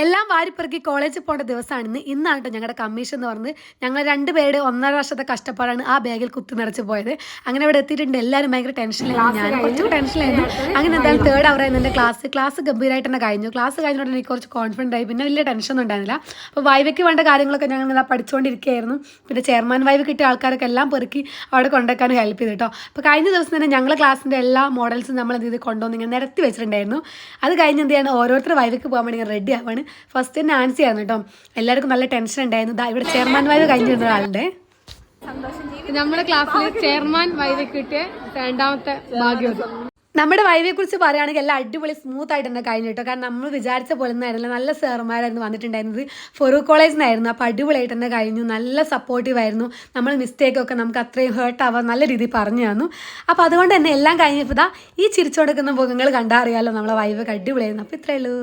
എല്ലാം വാരിപ്പെറുക്കി കോളേജിൽ പോകേണ്ട ദിവസമാണ് ഇന്നാണ് കേട്ടോ ഞങ്ങളുടെ കമ്മീഷൻ എന്ന് പറഞ്ഞത്. ഞങ്ങൾ 2 പേരുടെ 1.5 വർഷത്തെ കഷ്ടപ്പാടാണ് ആ ബാഗിൽ കുത്തി നിറച്ച് പോയത്. അങ്ങനെ ഇവിടെ എത്തിയിട്ടുണ്ട്. എല്ലാവരും ഭയങ്കര ടെൻഷനിലായിരുന്നു, ഞാൻ കുറച്ച് ടെൻഷനിലായിരുന്നു. അങ്ങനെ എന്തായാലും 3rd അവറായിരുന്നു എൻ്റെ ക്ലാസ് ഗംഭീരമായിട്ട് തന്നെ കഴിഞ്ഞു. ക്ലാസ് കഴിഞ്ഞുകൊണ്ട് എനിക്ക് കുറച്ച് കോൺഫിഡൻ്റ് ആയി, പിന്നെ വലിയ ടെൻഷനൊന്നും ഉണ്ടായിരുന്നില്ല. അപ്പോൾ വൈവയ്ക്ക് വേണ്ട കാര്യങ്ങളൊക്കെ ഞങ്ങൾ പഠിച്ചുകൊണ്ടിരിക്കുകയായിരുന്നു. പിന്നെ ചെയർമാൻ വൈവ് കിട്ടിയ ആൾക്കാരൊക്കെ എല്ലാം പെറുക്കി അവിടെ കൊണ്ടുവയ്ക്കാനും ഹെൽപ്പ് ചെയ്തു കേട്ടോ. അപ്പോൾ കഴിഞ്ഞ ദിവസം തന്നെ ഞങ്ങളുടെ ക്ലാസ്സിൻ്റെ എല്ലാ മോഡൽസും നമ്മൾ എന്ത് ചെയ്ത് കൊണ്ടുവന്ന് ഇങ്ങനെ നിരത്തി വെച്ചിട്ടുണ്ടായിരുന്നു. അത് കഴിഞ്ഞ് എന്ത് ചെയ്യാണ്, ഓരോരുത്തർ വൈവയ്ക്ക് പോകാൻ വേണ്ടി റെഡി ആവാണ്. ഫസ്റ്റ് നാൻസി ആയിരുന്നു കേട്ടോ. എല്ലാവർക്കും നല്ല ടെൻഷൻ ഉണ്ടായിരുന്നു. ഇവിടെ ചെയർമാൻ വൈവ് കഴിഞ്ഞിരുന്ന ഒരാളുടെ നമ്മുടെ ക്ലാസ്സിൽ ചെയർമാൻ വൈവ് കിട്ടിയ 2ാമത്തെ ഭാഗ്യം. നമ്മുടെ വൈവയെ കുറിച്ച് പറയുകയാണെങ്കിൽ എല്ലാം അടിപൊളി സ്മൂത്ത് ആയിട്ട് തന്നെ കഴിഞ്ഞു കേട്ടോ. കാരണം നമ്മൾ വിചാരിച്ച പോലെ ഒന്നും ആയിരുന്നില്ല, നല്ല സാറുമാരായിരുന്നു വന്നിട്ടുണ്ടായിരുന്നത്. ഫറൂഖ് കോളേജിൽ നിന്നായിരുന്നു. അപ്പോൾ അടിപൊളിയായിട്ട് തന്നെ കഴിഞ്ഞു, നല്ല സപ്പോർട്ടീവ് ആയിരുന്നു. നമ്മൾ മിസ്റ്റേക്കൊക്കെ നമുക്ക് അത്രയും ഹേർട്ട് ആവാൻ നല്ല രീതിയിൽ പറഞ്ഞു തന്നു. അപ്പോൾ അതുകൊണ്ട് തന്നെ എല്ലാം കഴിഞ്ഞപ്പോൾ ഈ ചിരിച്ചു കൊടുക്കുന്ന മുഖങ്ങൾ കണ്ടാൽ അറിയാമല്ലോ നമ്മളെ വൈവൊക്കെ അടിപൊളിയായിരുന്നു. അപ്പോൾ ഇത്രയേ ഉള്ളൂ.